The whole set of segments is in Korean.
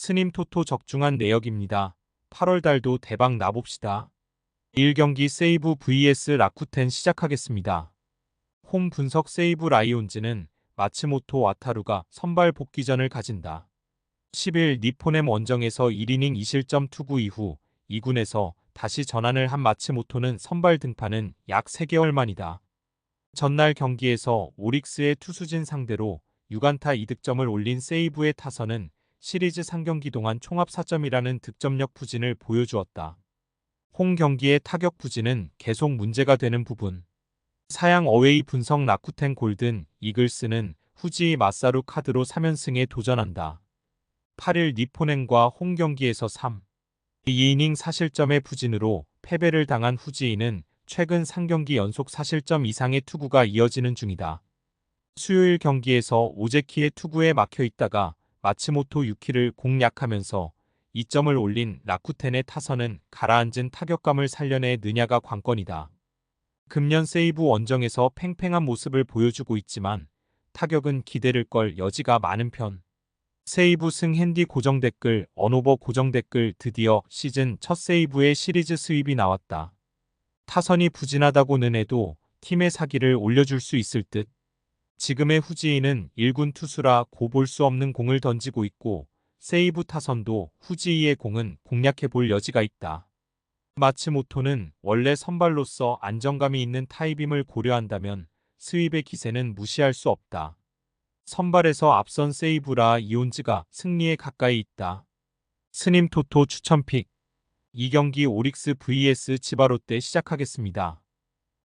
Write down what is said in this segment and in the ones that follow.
스님 토토 적중한 내역입니다. 8월 달도 대박 나봅시다. 1경기 세이브 vs 라쿠텐 시작하겠습니다. 홈 분석 세이브 라이온즈는 마츠모토 와타루가 선발 복귀전을 가진다. 10일 니포넴 원정에서 1이닝 2실점 투구 이후 2군에서 다시 전환을 한 마츠모토는 선발 등판은 약 3개월 만이다. 전날 경기에서 오릭스의 투수진 상대로 6안타 2득점을 올린 세이브의 타선은 시리즈 3경기 동안 총합 4점이라는 득점력 부진을 보여주었다. 홈 경기의 타격 부진은 계속 문제가 되는 부분. 사양 어웨이 분석 라쿠텐 골든 이글스는 후지이 마사루 카드로 3연승에 도전한다. 8일 니포넨과 홈 경기에서 2이닝 4실점의 부진으로 패배를 당한 후지이는 최근 3경기 연속 4실점 이상의 투구가 이어지는 중이다. 수요일 경기에서 오제키의 투구에 막혀 있다가 마츠모토 유키를 공략하면서 2점을 올린 라쿠텐의 타선은 가라앉은 타격감을 살려내 느냐가 관건이다. 금년 세이브 원정에서 팽팽한 모습을 보여주고 있지만 타격은 기대를 걸 여지가 많은 편. 세이브 승 핸디 고정 댓글 언오버 고정 댓글 드디어 시즌 첫 세이브의 시리즈 수입이 나왔다. 타선이 부진하다고는 해도 팀의 사기를 올려줄 수 있을 듯. 지금의 후지이는 1군 투수라 고볼 수 없는 공을 던지고 있고 세이브 타선도 후지이의 공은 공략해 볼 여지가 있다. 마츠모토는 원래 선발로서 안정감이 있는 타입임을 고려한다면 스윕의 기세는 무시할 수 없다. 선발에서 앞선 세이브라 이온즈가 승리에 가까이 있다. 스님 토토 추천픽 2경기 오릭스 vs 치바롯데 시작하겠습니다.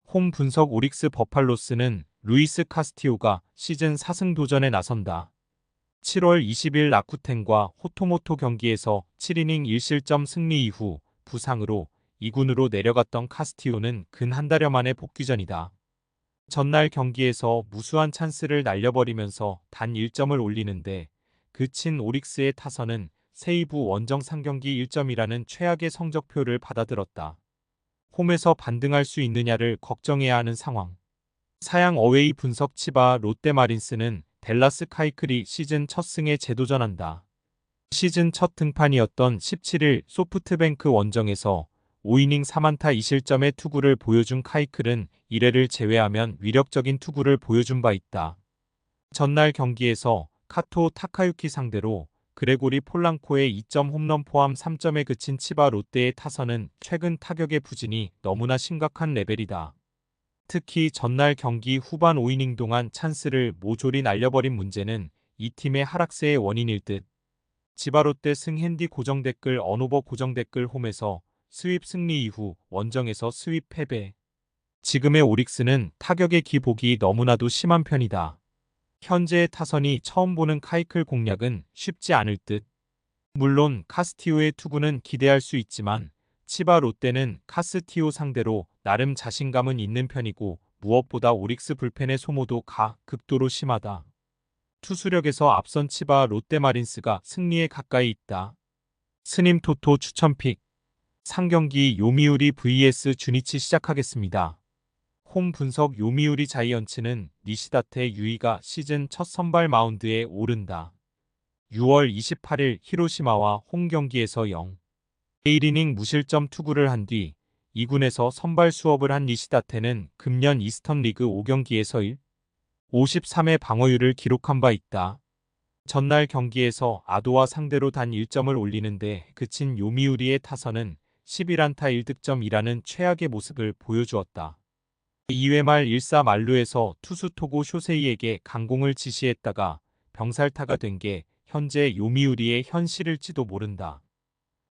홈 분석 오릭스 버팔로스는 루이스 카스티오가 시즌 4승 도전에 나선다. 7월 20일 라쿠텐과 호토모토 경기에서 7이닝 1실점 승리 이후 부상으로 2군으로 내려갔던 카스티오는 근 한 달여 만에 복귀전이다. 전날 경기에서 무수한 찬스를 날려버리면서 단 1점을 올리는데 그친 오릭스의 타선은 세이브 원정 3경기 1점이라는 최악의 성적표를 받아들었다. 홈에서 반등할 수 있느냐를 걱정해야 하는 상황. 사양 어웨이 분석 치바 롯데마린스는 댈라스 카이클이 시즌 첫 승에 재도전한다. 시즌 첫 등판이었던 17일 소프트뱅크 원정에서 5이닝 3안타 2실점의 투구를 보여준 카이클은 1회를 제외하면 위력적인 투구를 보여준 바 있다. 전날 경기에서 카토 타카유키 상대로 그레고리 폴랑코의 2점 홈런 포함 3점에 그친 치바 롯데의 타선은 최근 타격의 부진이 너무나 심각한 레벨이다. 특히 전날 경기 후반 5이닝 동안 찬스를 모조리 날려버린 문제는 이 팀의 하락세의 원인일 듯. 지바롯데 승 핸디 고정 댓글 언오버 고정 댓글 홈에서 스윕 승리 이후 원정에서 스윕 패배. 지금의 오릭스는 타격의 기복이 너무나도 심한 편이다. 현재의 타선이 처음 보는 카이클 공략은 쉽지 않을 듯. 물론 카스티오의 투구는 기대할 수 있지만 치바 롯데는 카스티오 상대로 나름 자신감은 있는 편이고 무엇보다 오릭스 불펜의 소모도 극도로 심하다. 투수력에서 앞선 치바 롯데마린스가 승리에 가까이 있다. 스님 토토 추천픽 3경기 요미우리 vs 주니치 시작하겠습니다. 홈 분석 요미우리 자이언츠는 니시다테 유이가 시즌 첫 선발 마운드에 오른다. 6월 28일 히로시마와 홈 경기에서 1이닝 무실점 투구를 한 뒤 2군에서 선발 수업을 한 니시다테는 금년 이스턴 리그 5경기에서 53의 방어율을 기록한 바 있다. 전날 경기에서 아도와 상대로 단 1점을 올리는데 그친 요미우리의 타선은 11안타 1득점이라는 최악의 모습을 보여주었다. 2회 말 1사 만루에서 투수 토고 쇼세이에게 강공을 지시했다가 병살타가 된 게 현재 요미우리의 현실일지도 모른다.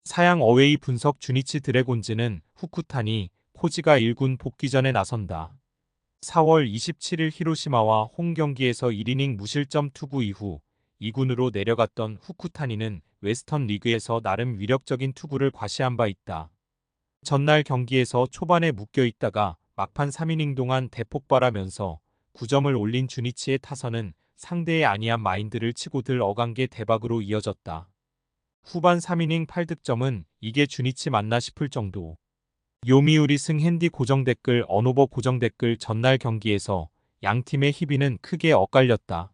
사양 어웨이 분석 주니치 드래곤즈는 후쿠타니 코지가 1군 복귀전에 나선다. 4월 27일 히로시마와 홈 경기에서 1이닝 무실점 투구 이후 2군으로 내려갔던 후쿠타니는 웨스턴 리그에서 나름 위력적인 투구를 과시한 바 있다. 전날 경기에서 초반에 묶여 있다가 막판 3이닝 동안 대폭발하면서 9점을 올린 주니치의 타선은 상대의 아니한 마인드를 치고들 어간게 대박으로 이어졌다. 후반 3이닝 8득점은 이게 주니치 맞나 싶을 정도. 요미우리 승 핸디 고정 댓글 언오버 고정 댓글 전날 경기에서 양팀의 희비는 크게 엇갈렸다.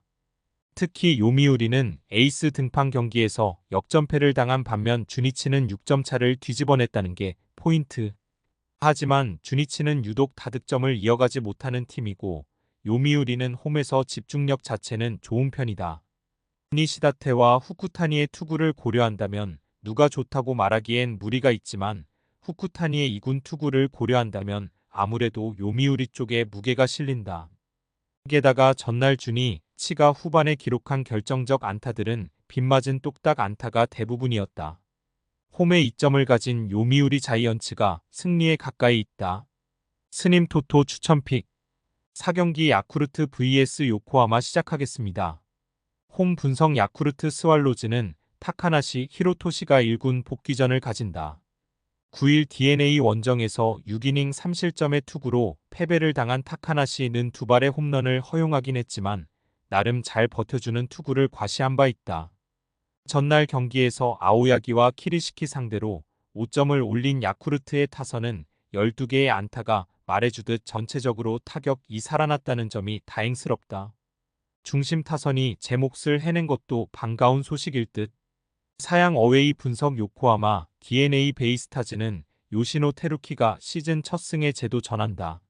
특히 요미우리는 에이스 등판 경기에서 역전패를 당한 반면 주니치는 6점 차를 뒤집어냈다는 게 포인트. 하지만 주니치는 유독 다득점을 이어가지 못하는 팀이고 요미우리는 홈에서 집중력 자체는 좋은 편이다. 니시다테와 후쿠타니의 투구를 고려한다면 누가 좋다고 말하기엔 무리가 있지만 후쿠타니의 2군 투구를 고려한다면 아무래도 요미우리 쪽에 무게가 실린다. 게다가 전날 주니치가 후반에 기록한 결정적 안타들은 빗맞은 똑딱 안타가 대부분이었다. 홈에 2점을 가진 요미우리 자이언츠가 승리에 가까이 있다. 스님 토토 추천픽 4경기 야쿠르트 vs 요코하마 시작하겠습니다. 홈 분석 야쿠르트 스왈로즈는 타카나시 히로토시가 1군 복귀전을 가진다. 9일 DNA 원정에서 6이닝 3실점의 투구로 패배를 당한 타카나시는 두 발의 홈런을 허용하긴 했지만 나름 잘 버텨주는 투구를 과시한 바 있다. 전날 경기에서 아오야기와 키리시키 상대로 5점을 올린 야쿠르트의 타선은 12개의 안타가 말해주듯 전체적으로 타격이 살아났다는 점이 다행스럽다. 중심 타선이 제 몫을 해낸 것도 반가운 소식일 듯. 사양 어웨이 분석 요코하마 DNA 베이스타즈는 요시노 테루키가 시즌 첫 승에 제도 전한다.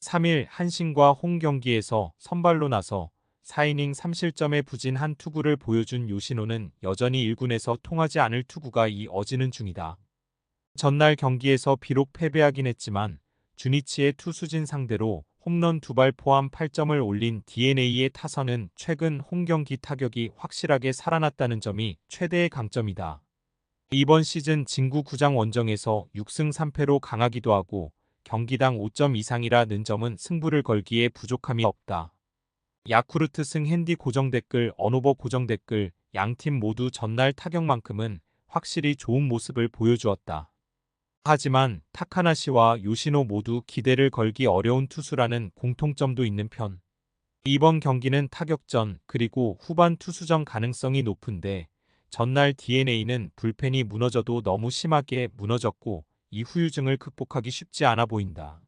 3일 한신과 홈 경기에서 선발로 나서 4이닝 3실점의 부진한 투구를 보여준 요시노는 여전히 1군에서 통하지 않을 투구가 이어지는 중이다. 전날 경기에서 비록 패배하긴 했지만 주니치의 투수진 상대로 홈런 2발 포함 8점을 올린 DNA의 타선은 최근 홈 경기 타격이 확실하게 살아났다는 점이 최대의 강점이다. 이번 시즌 진구 구장 원정에서 6승 3패로 강하기도 하고 경기당 5점 이상이라는 점은 승부를 걸기에 부족함이 없다. 야쿠르트 승 핸디 고정 댓글 언오버 고정 댓글 양팀 모두 전날 타격만큼은 확실히 좋은 모습을 보여주었다. 하지만 타카나시와 요시노 모두 기대를 걸기 어려운 투수라는 공통점도 있는 편. 이번 경기는 타격전 그리고 후반 투수전 가능성이 높은데 전날 DNA는 불펜이 무너져도 너무 심하게 무너졌고 이 후유증을 극복하기 쉽지 않아 보인다.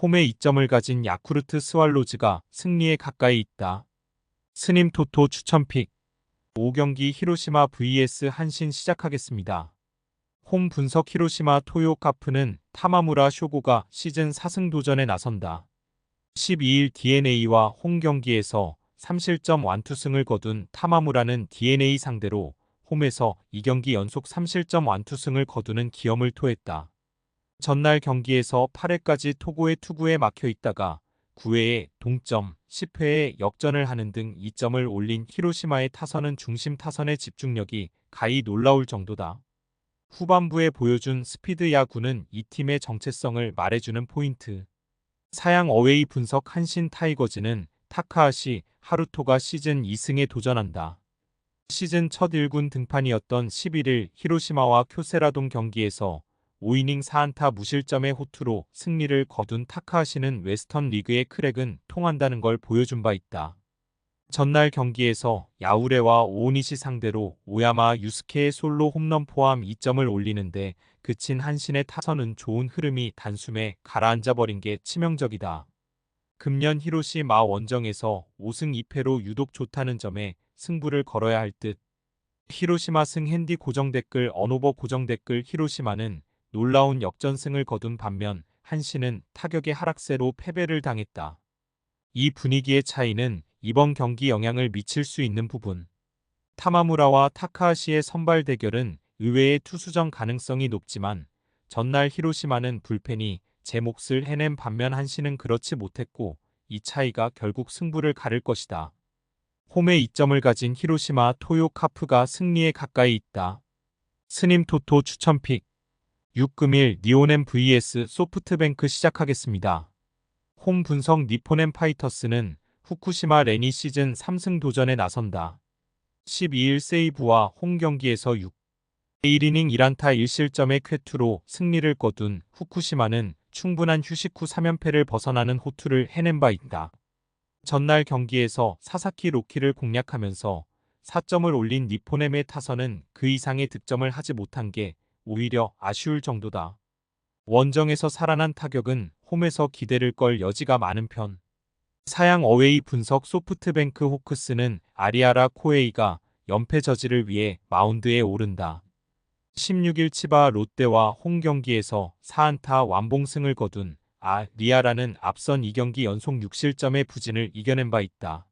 홈에 2점을 가진 야쿠르트 스왈로즈가 승리에 가까이 있다. 스님 토토 추천픽 5경기 히로시마 vs 한신 시작하겠습니다. 홈 분석 히로시마 토요 카프는 타마무라 쇼고가 시즌 4승 도전에 나선다. 12일 DNA와 홈 경기에서 3실점 완투승을 거둔 타마무라는 DNA 상대로 홈에서 2경기 연속 3실점 완투승을 거두는 기염을 토했다. 전날 경기에서 8회까지 토고의 투구에 막혀 있다가 9회에 동점, 10회에 역전을 하는 등 2점을 올린 히로시마의 타선은 중심 타선의 집중력이 가히 놀라울 정도다. 후반부에 보여준 스피드 야구는 이 팀의 정체성을 말해주는 포인트. 사양 어웨이 분석 한신 타이거즈는 타카하시 하루토가 시즌 2승에 도전한다. 시즌 첫 1군 등판이었던 11일 히로시마와 쿄세라돔 경기에서 5이닝 4안타 무실점의 호투로 승리를 거둔 타카하시는 웨스턴 리그의 크랙은 통한다는 걸 보여준 바 있다. 전날 경기에서 야우레와 오오니시 상대로 오야마 유스케의 솔로 홈런 포함 2점을 올리는데 그친 한신의 타선은 좋은 흐름이 단숨에 가라앉아버린 게 치명적이다. 금년 히로시마 원정에서 5승 2패로 유독 좋다는 점에 승부를 걸어야 할 듯. 히로시마 승 핸디 고정 댓글 언오버 고정 댓글 히로시마는 놀라운 역전승을 거둔 반면 한신은 타격의 하락세로 패배를 당했다. 이 분위기의 차이는 이번 경기 영향을 미칠 수 있는 부분. 타마무라와 타카하시의 선발 대결은 의외의 투수전 가능성이 높지만 전날 히로시마는 불펜이 제 몫을 해낸 반면 한신은 그렇지 못했고 이 차이가 결국 승부를 가를 것이다. 홈에 2점을 가진 히로시마 토요 카프가 승리에 가까이 있다. 스님 토토 추천픽 6금일 니온엠 vs 소프트뱅크 시작하겠습니다. 홈 분석 니폰엠 파이터스는 후쿠시마 레니 시즌 3승 도전에 나선다. 12일 세이브와 홈 경기에서 1이닝 1안타 1실점의 쾌투로 승리를 거둔 후쿠시마는 충분한 휴식 후 3연패를 벗어나는 호투를 해낸 바 있다. 전날 경기에서 사사키 로키를 공략하면서 4점을 올린 니폰엠의 타선은 그 이상의 득점을 하지 못한 게 오히려 아쉬울 정도다. 원정에서 살아난 타격은 홈에서 기대를 걸 여지가 많은 편. 사양 어웨이 분석 소프트뱅크 호크스는 아리아라 코에이가 연패 저지를 위해 마운드에 오른다. 16일 치바 롯데와 홈 경기에서 4안타 완봉승을 거둔 아리아라는 앞선 2경기 연속 6실점의 부진을 이겨낸 바 있다.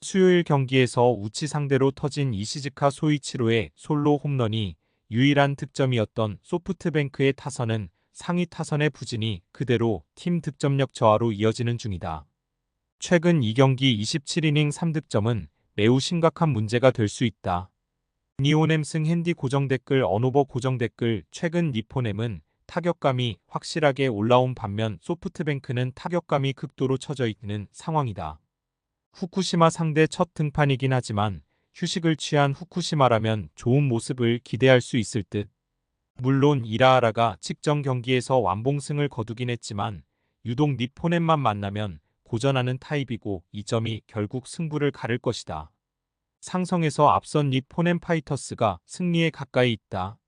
수요일 경기에서 우치 상대로 터진 이시즈카 소이치로의 솔로 홈런이 유일한 득점이었던 소프트뱅크의 타선은 상위 타선의 부진이 그대로 팀 득점력 저하로 이어지는 중이다. 최근 2경기 27이닝 3득점은 매우 심각한 문제가 될 수 있다. 니오넴승 핸디 고정댓글 언오버 고정댓글 최근 니포넴은 타격감이 확실하게 올라온 반면 소프트뱅크는 타격감이 극도로 처져 있는 상황이다. 후쿠시마 상대 첫 등판이긴 하지만 휴식을 취한 후쿠시마라면 좋은 모습을 기대할 수 있을 듯. 물론 이라하라가 직전 경기에서 완봉승을 거두긴 했지만 유독 니포넴만 만나면 고전하는 타입이고 이 점이 결국 승부를 가를 것이다. 상성에서 앞선 니포넴 파이터스가 승리에 가까이 있다.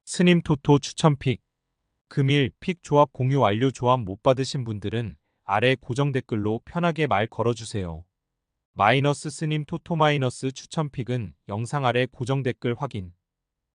스님 토토 추천픽. 금일 픽 조합 공유 완료. 조합 못 받으신 분들은 아래 고정 댓글로 편하게 말 걸어주세요. 마이너스 스님 토토 마이너스 추천픽은 영상 아래 고정 댓글 확인.